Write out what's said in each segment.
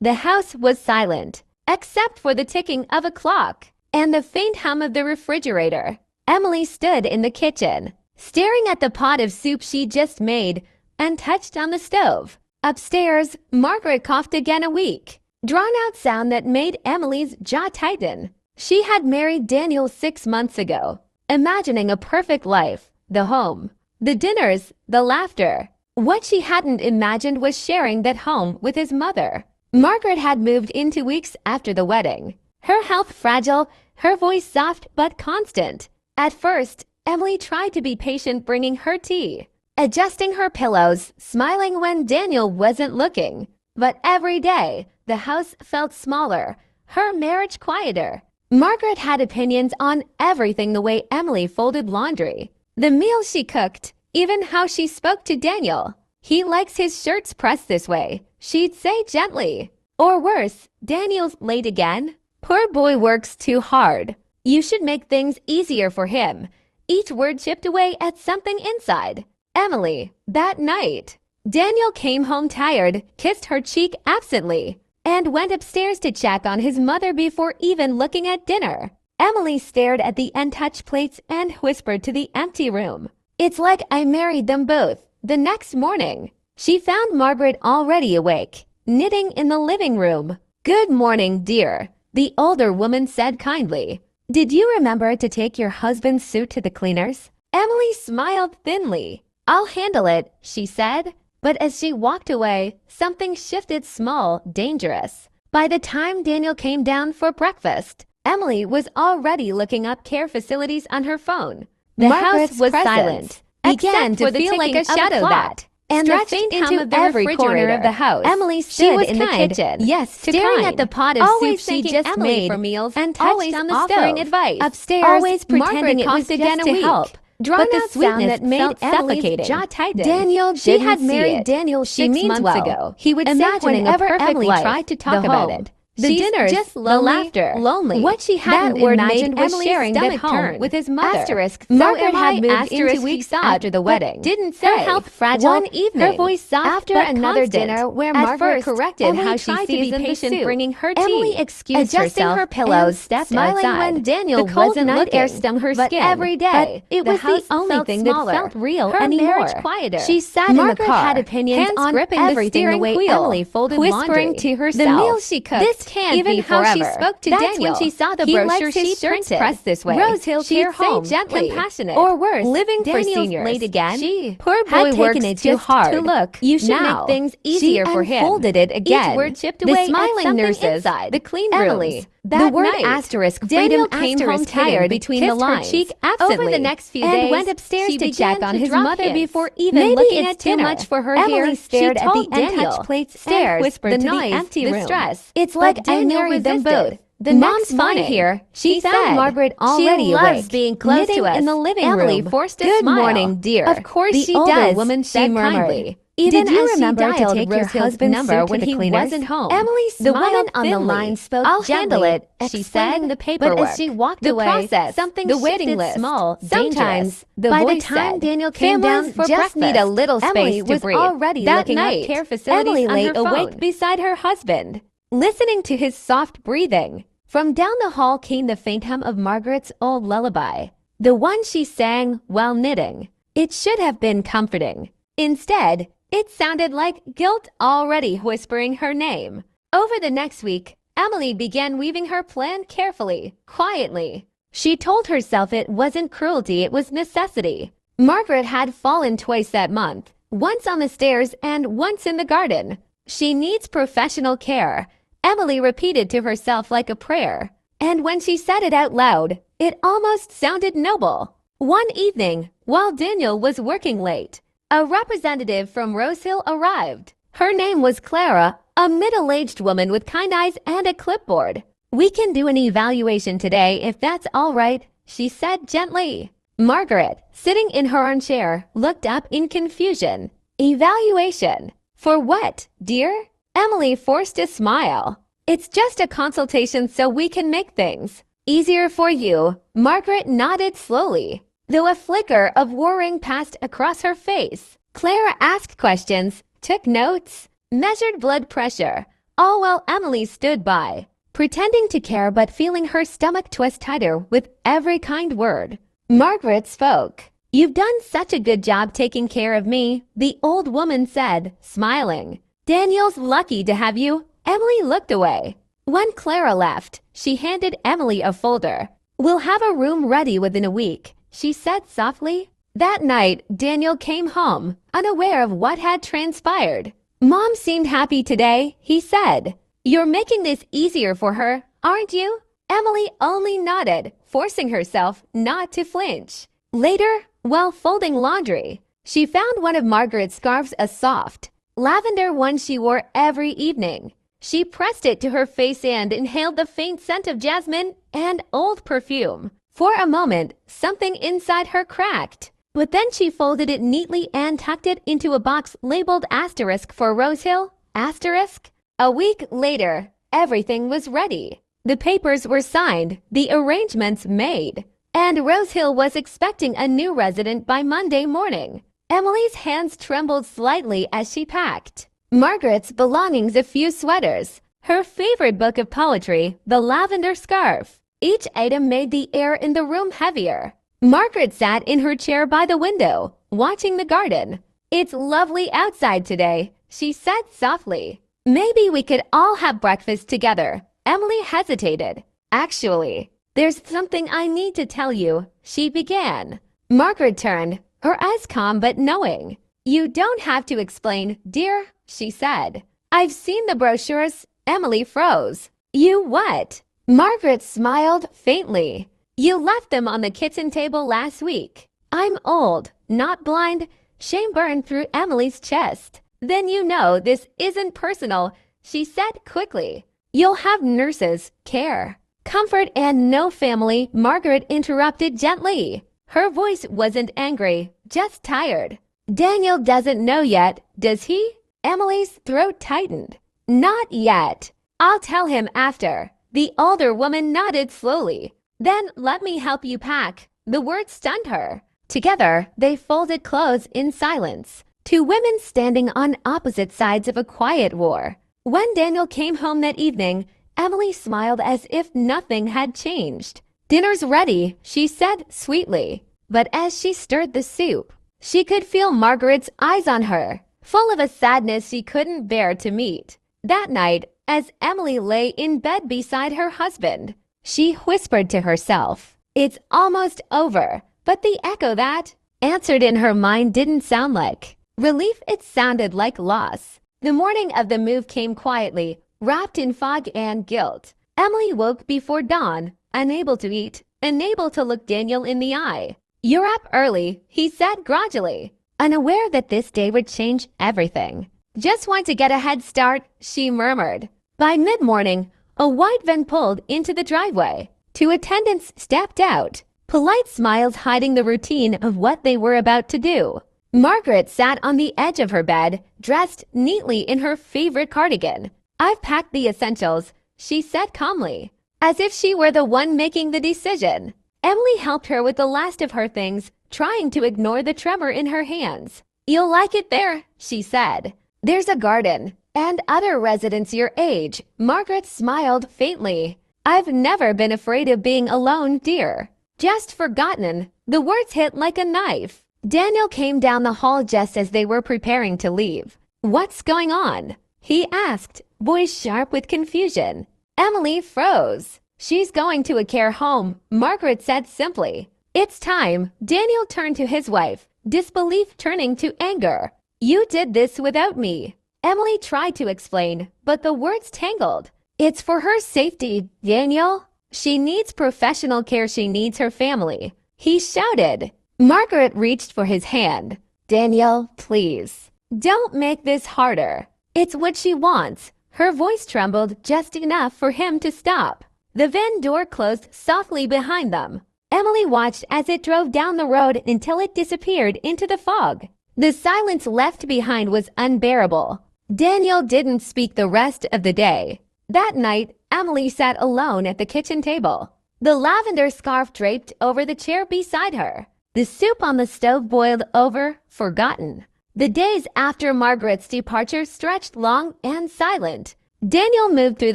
The house was silent, except for the ticking of a clock and the faint hum of the refrigerator. Emily stood in the kitchen, staring at the pot of soup she just made, and touched on the stove. Upstairs, Margaret coughed again, a weak, drawn-out sound that made Emily's jaw tighten. She had married Daniel 6 months ago, imagining a perfect life, the home, the dinners, the laughter. What she hadn't imagined was sharing that home with his mother. Margaret had moved in 2 weeks after the wedding, her health fragile, her voice soft but constant. At first, Emily tried to be patient, bringing her tea, adjusting her pillows, smiling when Daniel wasn't looking. But every day, the house felt smaller, her marriage quieter. Margaret had opinions on everything: the way Emily folded laundry, the meals she cooked, even how she spoke to Daniel. "He likes his shirts pressed this way," she'd say gently. Or worse, "Daniel's late again. Poor boy works too hard. You should make things easier for him." Each word chipped away at something inside Emily. That night, Daniel came home tired, kissed her cheek absently, and went upstairs to check on his mother before even looking at dinner. Emily stared at the untouched plates and whispered to the empty room, "It's like I married them both." The next morning, she found Margaret already awake, knitting in the living room. "Good morning, dear," the older woman said kindly. "Did you remember to take your husband's suit to the cleaners?" Emily smiled thinly. "I'll handle it," she said. But as she walked away, something shifted, small, dangerous. By the time Daniel came down for breakfast, Emily was already looking up care facilities on her phone. The house was silent, began to feel like a shadow that, and the faint hum of every corner of the house. Emily stood in the kitchen, staring at the pot of soup she just made for meals, and touched on the stove. Advice. Upstairs, always pretending it was just to help. But the sweetness that made Emily's jaw tighten. Daniel, she had married Daniel 6 months ago. He would say whenever Emily tried to talk about it, the dinners, just the laughter, lonely. What she hadn't imagined was sharing that home with his mother. Asterisk. Margaret had moved in 2 weeks after the wedding. Didn't say. Her health fragile. One evening, her voice soft after another dinner where Margaret corrected how she seasoned the soup, bringing her tea. Emily excused herself, her pillows, smiling when Daniel wasn't looking. Air stung her skin. But every day, it was the only thing that felt real anymore. Her marriage quieter. She sat in the car, had opinions on everything, the way Emily folded laundry, whispering to herself, the meals she cooked. Even how she spoke to Daniel when she saw the brochure she printed. Pressed this way. Rose Hill Care Home, gently, compassionate, or worse, living for seniors. Late again. She, poor boy, works it too hard to look. You should make things easier for him. Folded it again. Each word chipped away. The smiling nurses, inside. The clean rooms. The word asterisk. Daniel came home tired between the lines. Cheek absently. Over the next few days, went upstairs to check on his mother before even looking at dinner. Too much for her. Emily stared at the untouched plates, stared, whispered to the empty room. Stress. It's like I married them both. The mom's fine here, she found Margaret already she loves being close to us. In the living room. Emily forced a smile. Good morning, dear. Of course she does. The older woman said kindly. Even did you remember to take your husband's number when he wasn't home? Emily smiled. The woman on the line spoke gently. I'll handle it, she said. The paperwork. But as she walked away, process, something the waiting list, small, sometimes the by the time Daniel came down for breakfast, need a little space Emily to breathe. Already that looking night, up care facilities Emily lay awake beside her husband, listening to his soft breathing. From down the hall came the faint hum of Margaret's old lullaby, the one she sang while knitting. It should have been comforting. Instead, it sounded like guilt already whispering her name. Over the next week, Emily began weaving her plan carefully, quietly. She told herself it wasn't cruelty, it was necessity. Margaret had fallen twice that month, once on the stairs and once in the garden. She needs professional care, Emily repeated to herself like a prayer. And when she said it out loud, it almost sounded noble. One evening, while Daniel was working late, a representative from Rose Hill arrived. Her name was Clara, a middle-aged woman with kind eyes and a clipboard. "We can do an evaluation today if that's all right," she said gently. Margaret, sitting in her armchair, looked up in confusion. "Evaluation? For what, dear?" Emily forced a smile. "It's just a consultation so we can make things easier for you." Margaret nodded slowly, though a flicker of worrying passed across her face. Clara asked questions, took notes, measured blood pressure, all while Emily stood by, pretending to care but feeling her stomach twist tighter with every kind word. Margaret spoke. "You've done such a good job taking care of me," the old woman said, smiling. "Daniel's lucky to have you." Emily looked away. When Clara left, she handed Emily a folder. "We'll have a room ready within a week," she said softly. That night, Daniel came home, unaware of what had transpired. "Mom seemed happy today," he said. "You're making this easier for her, aren't you?" Emily only nodded, forcing herself not to flinch. Later, while folding laundry, she found one of Margaret's scarves, a soft, lavender one she wore every evening. She pressed it to her face and inhaled the faint scent of jasmine and old perfume. For a moment, something inside her cracked, but then she folded it neatly and tucked it into a box labeled asterisk for Rosehill. Asterisk? A week later, everything was ready. The papers were signed, the arrangements made, and Rosehill was expecting a new resident by Monday morning. Emily's hands trembled slightly as she packed Margaret's belongings, a few sweaters, her favorite book of poetry, the lavender scarf. Each item made the air in the room heavier. Margaret sat in her chair by the window, watching the garden. "It's lovely outside today," she said softly. "Maybe we could all have breakfast together." Emily hesitated. "Actually, there's something I need to tell you," she began. Margaret turned, her eyes calm but knowing. "You don't have to explain, dear," she said. "I've seen the brochures." Emily froze. "You what?" Margaret smiled faintly. "You left them on the kitchen table last week." "I'm old, not blind." Shame burned through Emily's chest. "Then you know this isn't personal," she said quickly. "You'll have nurses, care, comfort, and no family," Margaret interrupted gently. Her voice wasn't angry, just tired. "Daniel doesn't know yet, does he?" Emily's throat tightened. "Not yet. I'll tell him after." The older woman nodded slowly. "Then let me help you pack." The words stunned her. Together, they folded clothes in silence. Two women standing on opposite sides of a quiet war. When Daniel came home that evening, Emily smiled as if nothing had changed. "Dinner's ready," she said sweetly. But as she stirred the soup, she could feel Margaret's eyes on her, full of a sadness she couldn't bear to meet. That night, as Emily lay in bed beside her husband, she whispered to herself, "It's almost over." But the echo that answered in her mind didn't sound like relief, it sounded like loss. The morning of the move came quietly, wrapped in fog and guilt. Emily woke before dawn, unable to eat, unable to look Daniel in the eye. "You're up early," he said grudgingly, unaware that this day would change everything. "Just want to get a head start," she murmured. By mid-morning, a white van pulled into the driveway. Two attendants stepped out, polite smiles hiding the routine of what they were about to do. Margaret sat on the edge of her bed, dressed neatly in her favorite cardigan. "I've packed the essentials," she said calmly, as if she were the one making the decision. Emily helped her with the last of her things, trying to ignore the tremor in her hands. "You'll like it there," she said. "There's a garden, and other residents your age." Margaret smiled faintly. "I've never been afraid of being alone, dear. Just forgotten." The words hit like a knife. Daniel came down the hall just as they were preparing to leave. "What's going on?" he asked, voice sharp with confusion. Emily froze. "She's going to a care home," Margaret said simply. "It's time." Daniel turned to his wife, disbelief turning to anger. "You did this without me." Emily tried to explain, but the words tangled. "It's for her safety, Daniel. She needs professional care. She needs her family," he shouted. Margaret reached for his hand. "Daniel, please. Don't make this harder." "It's what she wants." Her voice trembled just enough for him to stop. The van door closed softly behind them. Emily watched as it drove down the road until it disappeared into the fog. The silence left behind was unbearable. Daniel didn't speak the rest of the day. That night, Emily sat alone at the kitchen table, the lavender scarf draped over the chair beside her. The soup on the stove boiled over, forgotten. The days after Margaret's departure stretched long and silent. Daniel moved through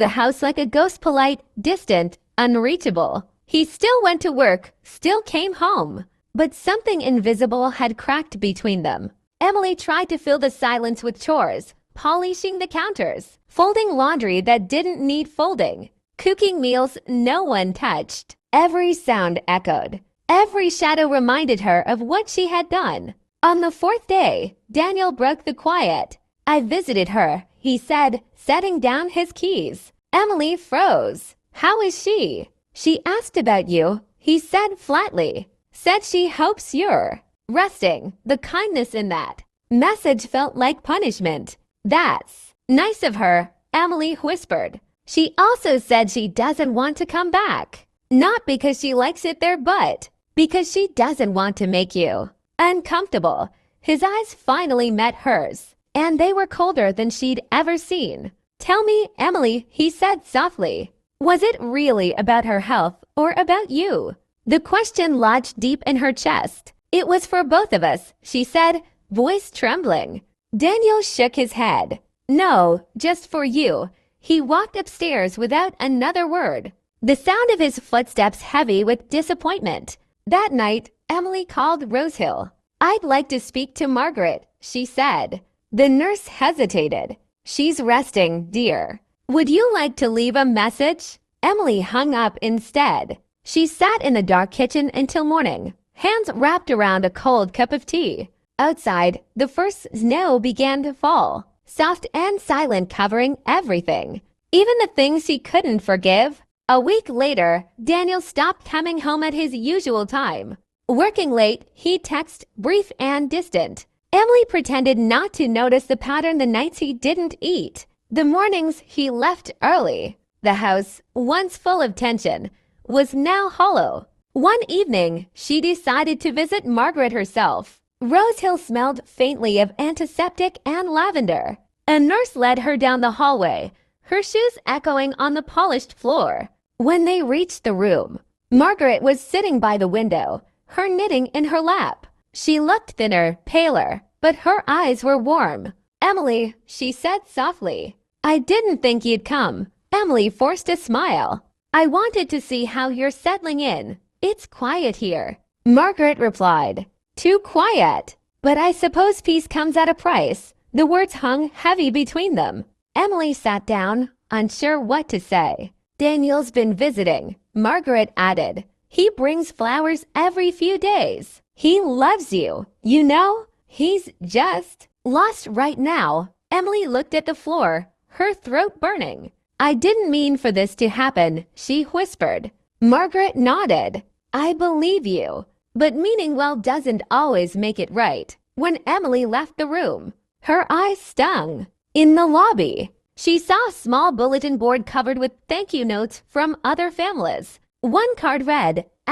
the house like a ghost, polite, distant, unreachable. He still went to work, still came home. But something invisible had cracked between them. Emily tried to fill the silence with chores, polishing the counters, folding laundry that didn't need folding, cooking meals no one touched. Every sound echoed. Every shadow reminded her of what she had done. On the fourth day, Daniel broke the quiet. "I visited her," he said, setting down his keys. Emily froze. "How is she?" "She asked about you," he said flatly. "Said she hopes you're resting." The kindness in that message felt like punishment. "That's nice of her," Emily whispered. "She also said she doesn't want to come back. Not because she likes it there, but because she doesn't want to make you uncomfortable." His eyes finally met hers, and they were colder than she'd ever seen. "Tell me, Emily," he said softly. "Was it really about her health or about you?" The question lodged deep in her chest. "It was for both of us," she said, voice trembling. Daniel shook his head. "No, just for you." He walked upstairs without another word, the sound of his footsteps heavy with disappointment. That night, Emily called Rosehill. "I'd like to speak to Margaret," she said. The nurse hesitated. "She's resting, dear. Would you like to leave a message?" Emily hung up instead. She sat in the dark kitchen until morning, hands wrapped around a cold cup of tea. Outside, the first snow began to fall, soft and silent, covering everything, even the things he couldn't forgive. A week later, Daniel stopped coming home at his usual time. Working late, he texted, brief and distant. Emily pretended not to notice the pattern the nights he didn't eat, the mornings he left early. The house, once full of tension, was now hollow. One evening, she decided to visit Margaret herself. Rosehill smelled faintly of antiseptic and lavender. A nurse led her down the hallway, her shoes echoing on the polished floor. When they reached the room, Margaret was sitting by the window, her knitting in her lap. She looked thinner, paler, but her eyes were warm. "Emily," she said softly. "I didn't think you'd come." Emily forced a smile. "I wanted to see how you're settling in. It's quiet here." Margaret replied, "Too quiet. But I suppose peace comes at a price." The words hung heavy between them. Emily sat down, unsure what to say. "Daniel's been visiting," Margaret added. "He brings flowers every few days. He loves you. You know, he's just lost right now." Emily looked at the floor, her throat burning. "I didn't mean for this to happen," she whispered. Margaret nodded. "I believe you. But meaning well doesn't always make it right." When Emily left the room, her eyes stung. In the lobby, she saw a small bulletin board covered with thank you notes from other families. One card read, *,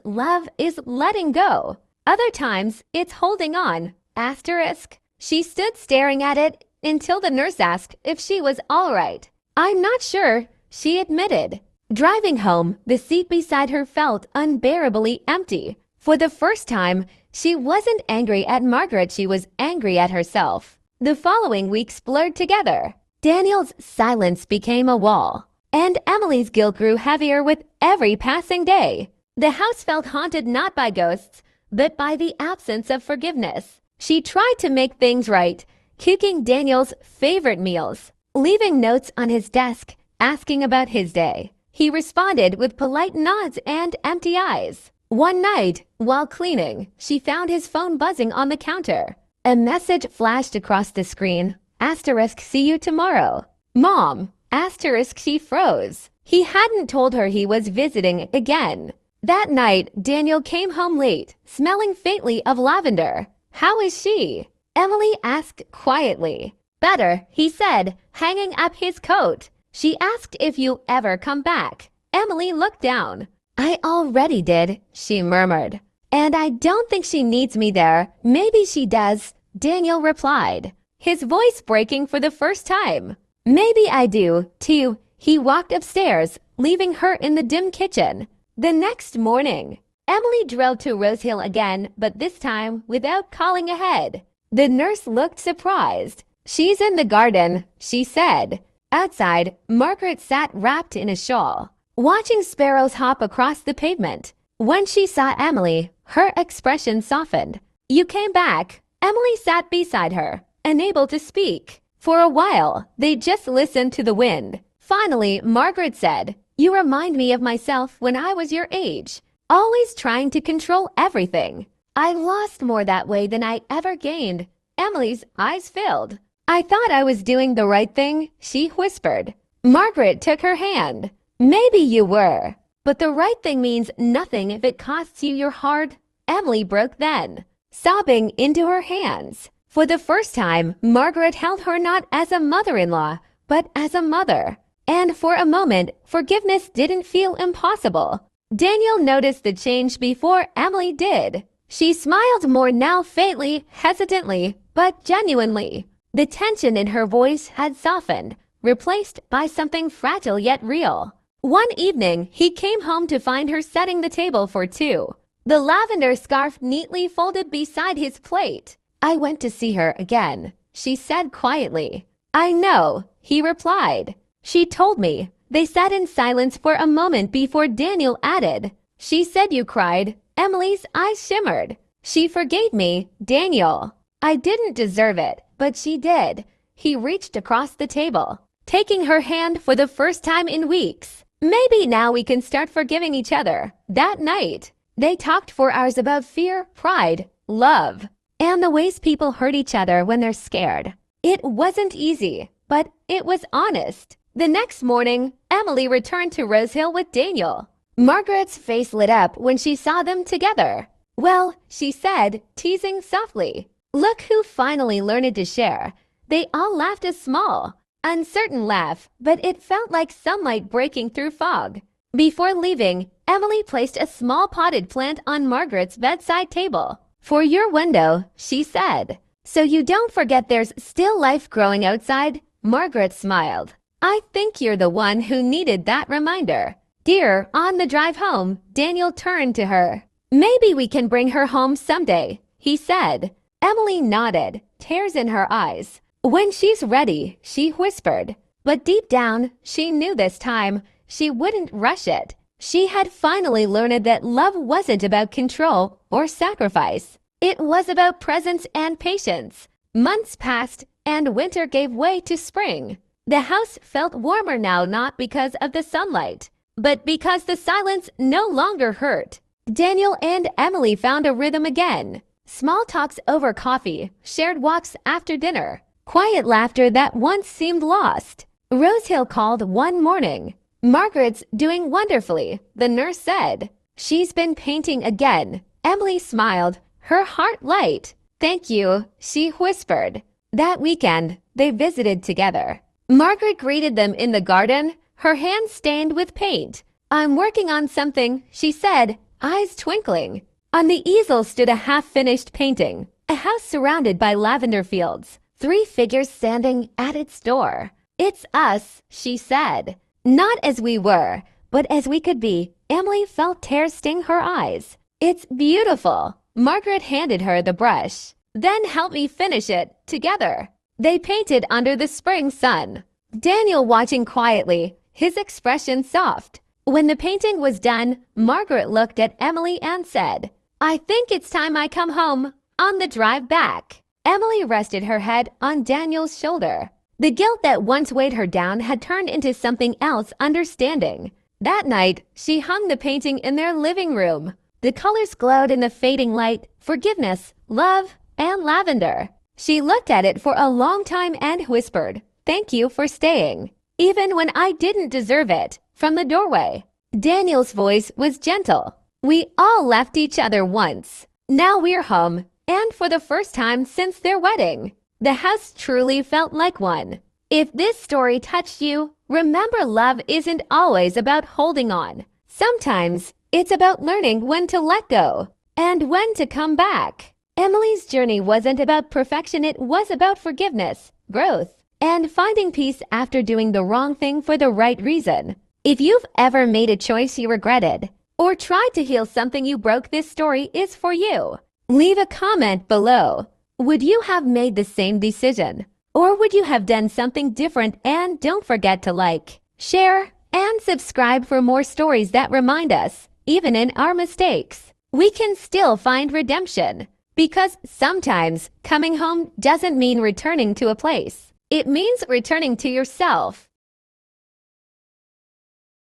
"Love is letting go." Other times, "It's holding on, *." She stood staring at it until the nurse asked if she was all right. "I'm not sure," she admitted. Driving home, the seat beside her felt unbearably empty. For the first time, she wasn't angry at Margaret, she was angry at herself. The following weeks blurred together. Daniel's silence became a wall, and Emily's guilt grew heavier with every passing day. The house felt haunted not by ghosts, but by the absence of forgiveness. She tried to make things right, cooking Daniel's favorite meals, leaving notes on his desk, asking about his day. He responded with polite nods and empty eyes. One night, while cleaning, she found his phone buzzing on the counter. A message flashed across the screen. * "See you tomorrow." "Mom!" * She froze. He hadn't told her he was visiting again. That night, Daniel came home late, smelling faintly of lavender. "How is she?" Emily asked quietly. "Better," he said, hanging up his coat. She asked if you ever come back. Emily looked down. "I already did," she murmured. "And I don't think she needs me there. Maybe she does," Daniel replied, his voice breaking for the first time. "Maybe I do, too." He walked upstairs, leaving her in the dim kitchen. The next morning, Emily drove to Rosehill again, but this time without calling ahead. The nurse looked surprised. "She's in the garden," she said. Outside, Margaret sat wrapped in a shawl, watching sparrows hop across the pavement. When she saw Emily, her expression softened. "You came back." Emily sat beside her, unable to speak. For a while, they just listened to the wind. Finally, Margaret said, "You remind me of myself when I was your age, always trying to control everything. I lost more that way than I ever gained." Emily's eyes filled. "I thought I was doing the right thing," she whispered. Margaret took her hand. "Maybe you were, but the right thing means nothing if it costs you your heart." Emily broke then, sobbing into her hands. For the first time, Margaret held her not as a mother-in-law, but as a mother. And for a moment, forgiveness didn't feel impossible. Daniel noticed the change before Emily did. She smiled more now, faintly, hesitantly, but genuinely. The tension in her voice had softened, replaced by something fragile yet real. One evening, he came home to find her setting the table for two, the lavender scarf neatly folded beside his plate. "I went to see her again," she said quietly. "I know," he replied. "She told me." They sat in silence for a moment before Daniel added, "She said you cried." Emily's eyes shimmered. "She forgave me, Daniel." "I didn't deserve it, but she did." He reached across the table, taking her hand for the first time in weeks. "Maybe now we can start forgiving each other." That night, they talked for hours about fear, pride, love, and the ways people hurt each other when they're scared. It wasn't easy, but it was honest. The next morning, Emily returned to Rosehill with Daniel. Margaret's face lit up when she saw them together. "Well," she said, teasing softly, "look who finally learned to share." They all laughed a small, uncertain laugh, but it felt like sunlight breaking through fog. Before leaving, Emily placed a small potted plant on Margaret's bedside table. "For your window," she said, "so you don't forget there's still life growing outside." Margaret smiled. "I think you're the one who needed that reminder." Dear, on the drive home, Daniel turned to her. "Maybe we can bring her home someday," he said. Emily nodded, tears in her eyes. "When she's ready," she whispered. But deep down, she knew this time she wouldn't rush it. She had finally learned that love wasn't about control or sacrifice. It was about presence and patience. Months passed, and winter gave way to spring. The house felt warmer now, not because of the sunlight, but because the silence no longer hurt. Daniel and Emily found a rhythm again. Small talks over coffee, shared walks after dinner, quiet laughter that once seemed lost. Rosehill called one morning. "Margaret's doing wonderfully," the nurse said. "She's been painting again." Emily smiled, her heart light. "Thank you," she whispered. That weekend, they visited together. Margaret greeted them in the garden, her hands stained with paint. "I'm working on something," she said, eyes twinkling. On the easel stood a half-finished painting, a house surrounded by lavender fields, 3 figures standing at its door. "It's us," she said. "Not as we were, but as we could be." Emily felt tears sting her eyes. "It's beautiful." Margaret handed her the brush. "Then help me finish it, together." They painted under the spring sun. Daniel watching quietly, his expression soft. When the painting was done, Margaret looked at Emily and said, "I think it's time I come home." On the drive back, Emily rested her head on Daniel's shoulder. The guilt that once weighed her down had turned into something else, understanding. That night, she hung the painting in their living room. The colors glowed in the fading light: forgiveness, love, and lavender. She looked at it for a long time and whispered, "Thank you for staying, even when I didn't deserve it," from the doorway. Daniel's voice was gentle. "We all left each other once. Now we're home, and for the first time since their wedding." The house truly felt like one. If this story touched you, remember love isn't always about holding on. Sometimes it's about learning when to let go and when to come back. Emily's journey wasn't about perfection, it was about forgiveness, growth, and finding peace after doing the wrong thing for the right reason. If you've ever made a choice you regretted, or tried to heal something you broke, this story is for you. Leave a comment below. Would you have made the same decision? Or would you have done something different? And don't forget to like, share, and subscribe for more stories that remind us, even in our mistakes, we can still find redemption. Because sometimes coming home doesn't mean returning to a place. It means returning to yourself.